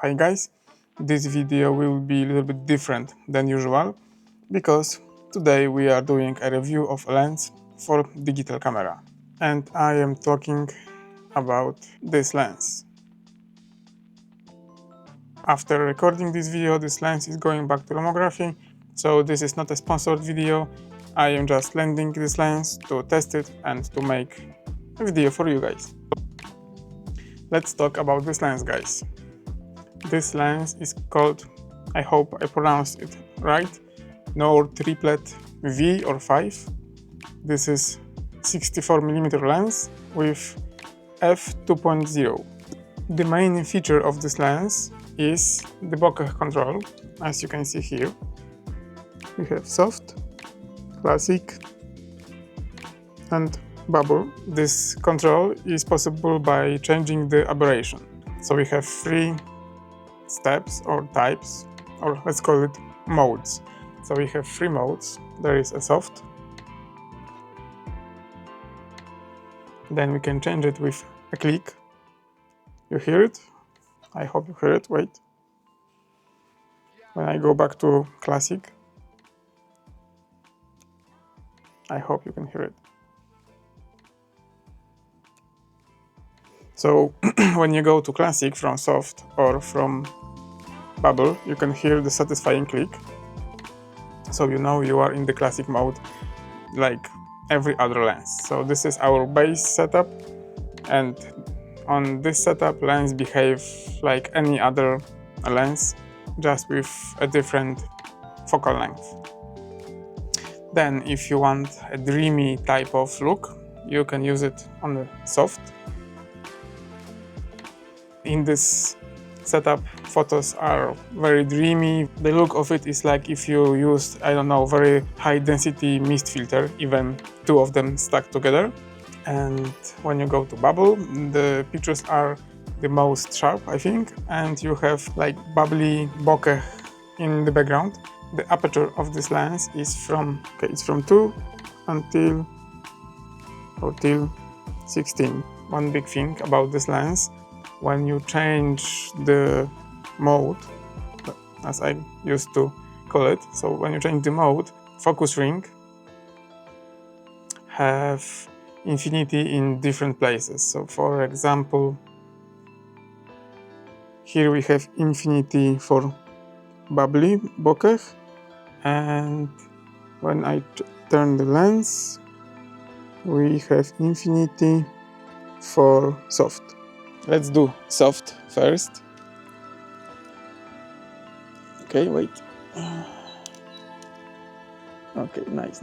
Hi guys, this video will be a little bit different than usual because today we are doing a review of a lens for digital camera, and I am talking about this lens. After recording this video, this lens is going back to Lomography, so this is not a sponsored video. I am just lending this lens to test it and to make a video for you guys. Let's talk about this lens, guys. This lens is called, I hope I pronounced it right, Nour Triplet V or 5. This is 64mm lens with f2.0. The main feature of this lens is the bokeh control. As you can see here, we have soft, classic and bubble. This control is possible by changing the aberration. So we have 3 steps or types, or let's call it modes. So we have 3 modes. There is a soft, then we can change it with a click. You hear it? I hope you hear it. Wait. When I go back to classic, I hope you can hear it. So when you go to classic from soft or from bubble, you can hear the satisfying click. So you know you are in the classic mode like every other lens. So this is our base setup, and on this setup lens behave like any other lens, just with a different focal length. Then if you want a dreamy type of look, you can use it on the soft. In this setup, photos are very dreamy. The look of it is like if you used, I don't know, very high density mist filter, even 2 of them stuck together. And when you go to bubble, the pictures are the most sharp, I think, and you have like bubbly bokeh in the background. The aperture of this lens is from, it's from 2 until 16. One big thing about this lens, when you change the mode, as I used to call it, so when you change the mode, focus ring have infinity in different places. So for example, here we have infinity for bubbly bokeh, and when I turn the lens, we have infinity for soft. Let's do soft first. Okay, wait. Okay, nice.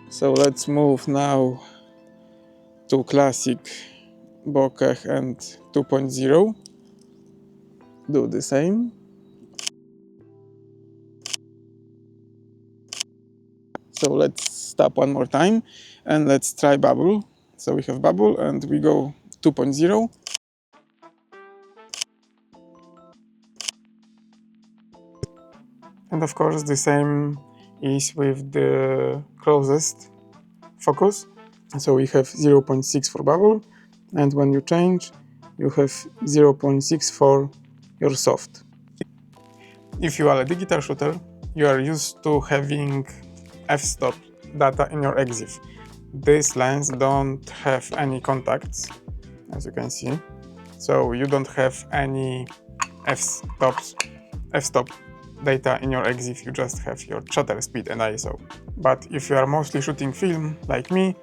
So let's move now to classic bokeh and 2.0. Do the same. So let's stop one more time and let's try bubble. So we have bubble and we go 2.0. And of course the same is with the closest focus. So we have 0.6 for bubble, and when you change, you have 0.6 for your soft. If you are a digital shooter, you are used to having f-stop data in your EXIF. This lens don't have any contacts, as you can see, so you don't have any f-stop data in your EXIF, you just have your shutter speed and ISO. But if you are mostly shooting film, like me,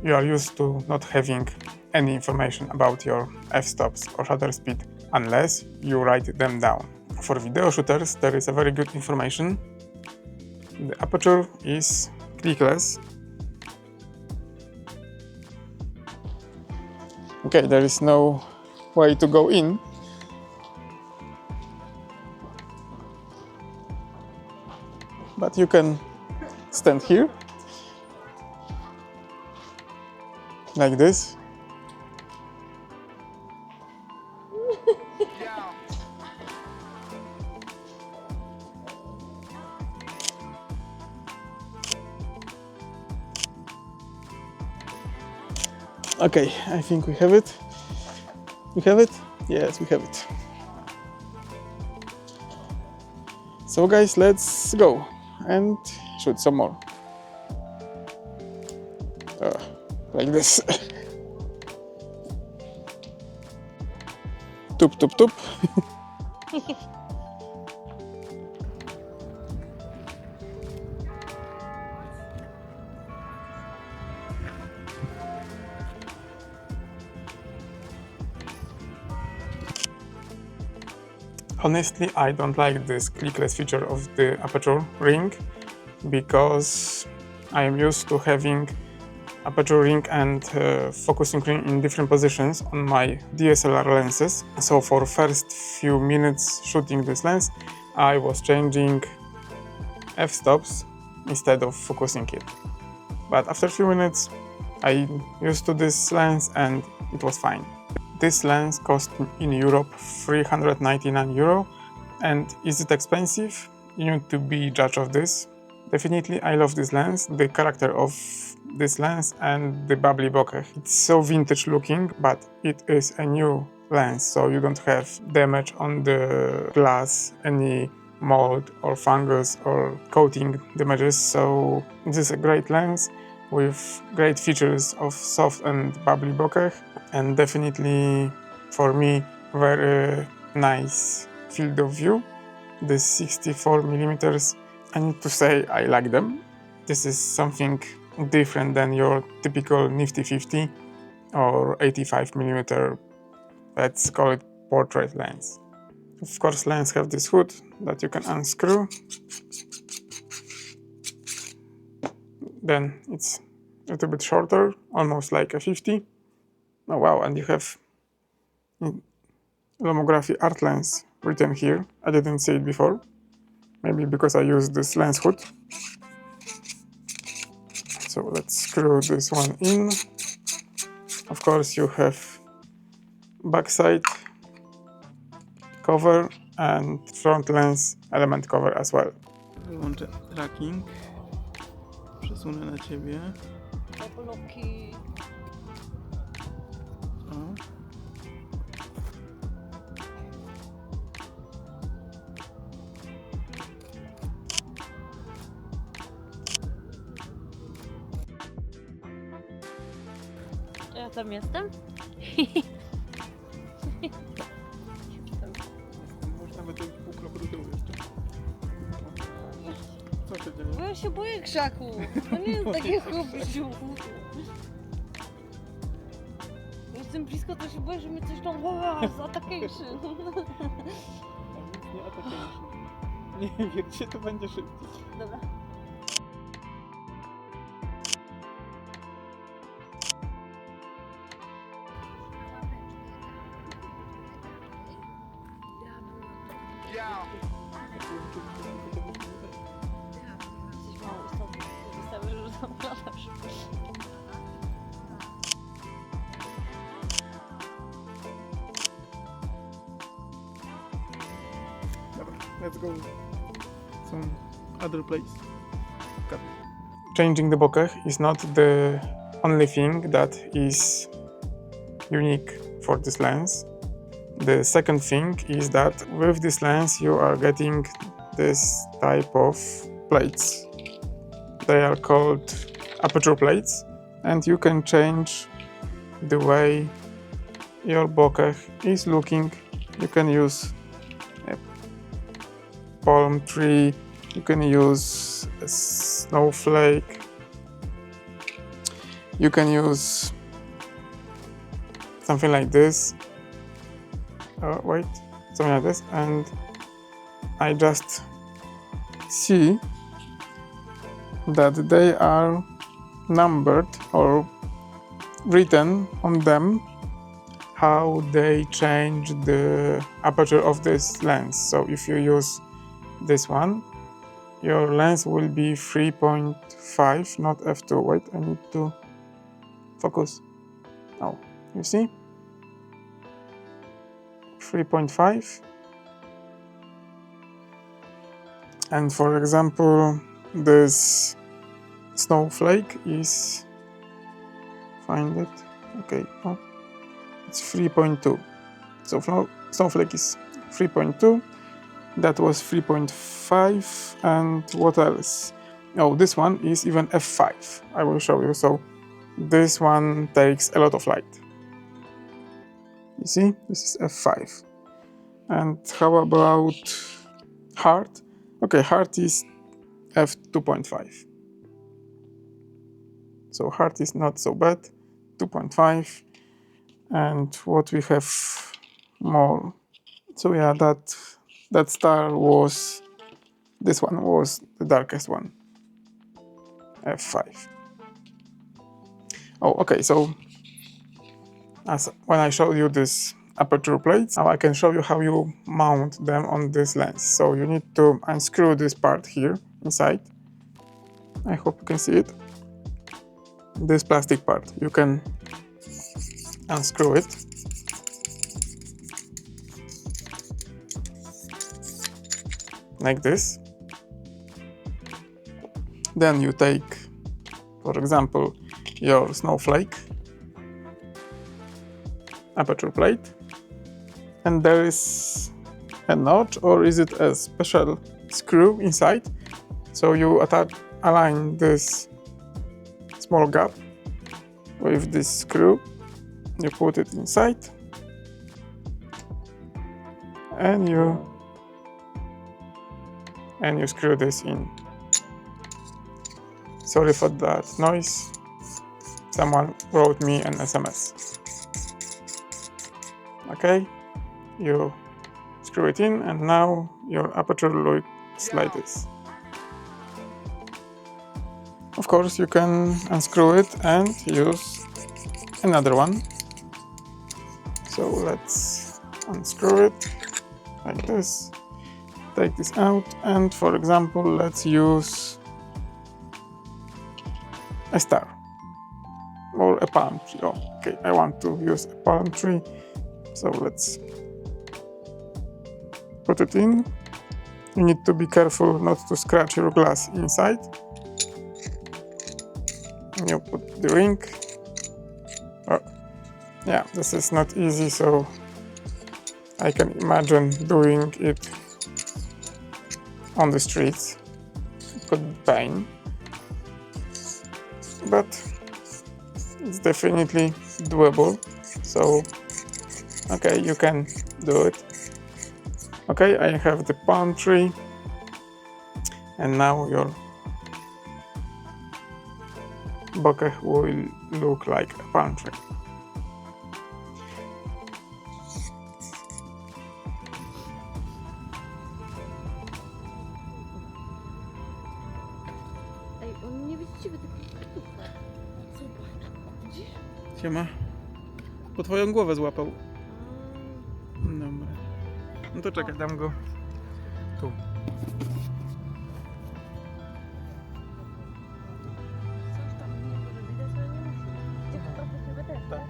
you are used to not having any information about your f-stops or shutter speed unless you write them down. For video shooters, there is a very good information. The aperture is clickless. Okay, there is no way to go in. But you can stand here, like this. Okay, I think we have it. We have it? Yes, we have it. So guys, let's go and shoot some more. Like this. Tup, tup, tup. Honestly, I don't like this clickless feature of the aperture ring because I am used to having aperture ring and focusing ring in different positions on my DSLR lenses. So for first few minutes shooting this lens, I was changing f-stops instead of focusing it. But after a few minutes, I used to this lens and it was fine. This lens cost in Europe €399. And is it expensive? You need to be judge of this. Definitely I love this lens, the character of this lens and the bubbly bokeh. It's so vintage looking, but it is a new lens, so you don't have damage on the glass, any mold or fungus or coating damages. So this is a great lens with great features of soft and bubbly bokeh, and definitely for me very nice field of view. The 64mm, I need to say I like them. This is something different than your typical nifty 50 or 85mm, let's call it portrait lens. Of course, lenses have this hood that you can unscrew. Then it's a little bit shorter, almost like a 50. Oh wow, and you have Lomography Art Lens written here. I didn't see it before. Maybe because I used this lens hood. So let's screw this one in. Of course, you have backside cover and front lens element cover as well. Wyłączę tracking. Przesunę na ciebie. Bloki. Ja tam jestem? Można nawet pół kroku do tyłu jeszcze. Co się dzieje? Bo ja się boję krzaku. To nie jest takie hobby. Jestem blisko, to się boję, że mnie coś tam zaatakuje. Nic nie atakujesz. Nie wiecie, to będzie szybciej. Dobra. Jesteś mało istotny. Wystawię, że tam latasz. Dobra, let's go some other place. Cut. Changing the bokeh is not the only thing that is unique for this lens. The second thing is that with this lens you are getting this type of plates. They are called aperture plates, and you can change the way your bokeh is looking. You can use a palm tree, you can use a snowflake, you can use something like this. Wait, something like this, and I just see that they are numbered or written on them how they change the aperture of this lens. So if you use this one, your lens will be 3.5, not f2. Wait, I need to focus. Oh, you see? 3.5. And for example, this snowflake is, find it, Okay, oh, it's 3.2. So snowflake is 3.2. That was 3.5. And what else? Oh, this one is even f5. I will show you. So this one takes a lot of light. You see, this is f5. And how about heart? Okay, heart is f2.5. So heart is not so bad, 2.5. And what we have more? So yeah, that star was, this one was the darkest one, f5. Oh, okay, so as when I showed you this aperture plates, now I can show you how you mount them on this lens. So you need to unscrew this part here inside. I hope you can see it. This plastic part, you can unscrew it. Like this. Then you take, for example, your snowflake aperture plate, and there is a notch, or is it a special screw inside? So you align this small gap with this screw, you put it inside, and you screw this in. Sorry for that noise, someone wrote me an SMS. Okay, you screw it in, and now your aperture looks like this. Of course, you can unscrew it and use another one. So let's unscrew it like this, take this out, and for example, let's use a star or a palm tree. Oh, okay, I want to use a palm tree, so let's put it in. You need to be careful not to scratch your glass inside. You put the ring. Oh, yeah, this is not easy, so I can imagine doing it on the streets. It could be pain, but it's definitely doable. So, okay, you can do it. Okay, I have the palm tree, and now your bokeh will look like a palm tree. Ej, on nie widzi ciebie, tylko super. Zobacz, widzisz? Siema. Po twoją głowę złapał. Dobra. No to czekaj, dam go tu. Coś tam nie może widać, ale nie musi. Gdzie trochę ciebie też, tak?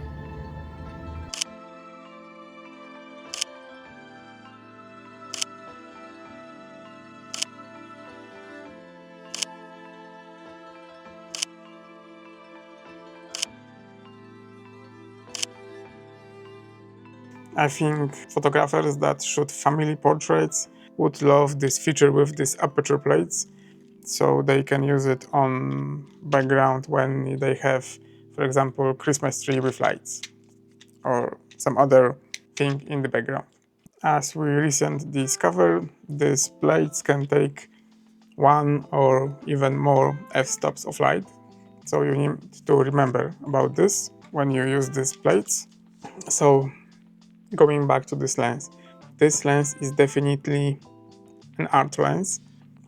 I think photographers that shoot family portraits would love this feature with these aperture plates, so they can use it on background when they have, for example, Christmas tree with lights or some other thing in the background. As we recently discovered, these plates can take 1 or even more f-stops of light, so you need to remember about this when you use these plates. So going back to this lens is definitely an art lens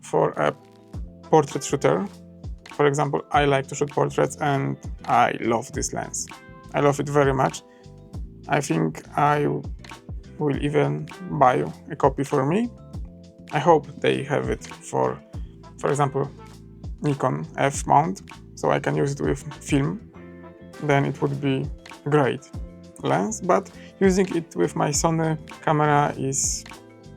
for a portrait shooter. For example, I like to shoot portraits and I love this lens. I love it very much. I think I will even buy a copy for me. I hope they have it for example, Nikon F mount, so I can use it with film. Then it would be great lens, but using it with my Sony camera is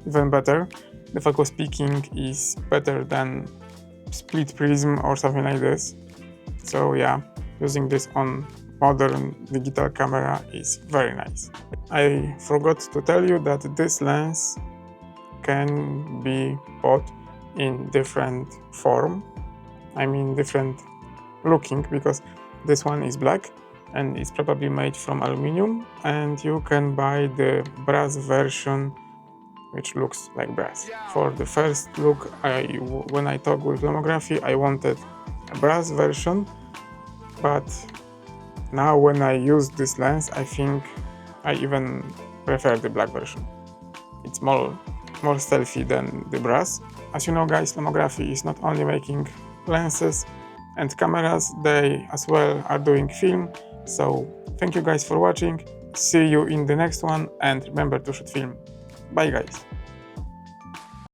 even better. The focus peaking is better than split prism or something like this. So yeah, using this on modern digital camera is very nice. I forgot to tell you that this lens can be bought in different form, I mean different looking, because this one is black and it's probably made from aluminium, and you can buy the brass version which looks like brass. For the first look, when I talked with Lomography, I wanted a brass version, but now when I use this lens, I think I even prefer the black version. It's more stealthy than the brass. As you know guys, Lomography is not only making lenses and cameras, they as well are doing film. So thank you guys for watching, see you in the next one, and remember to shoot film. Bye guys.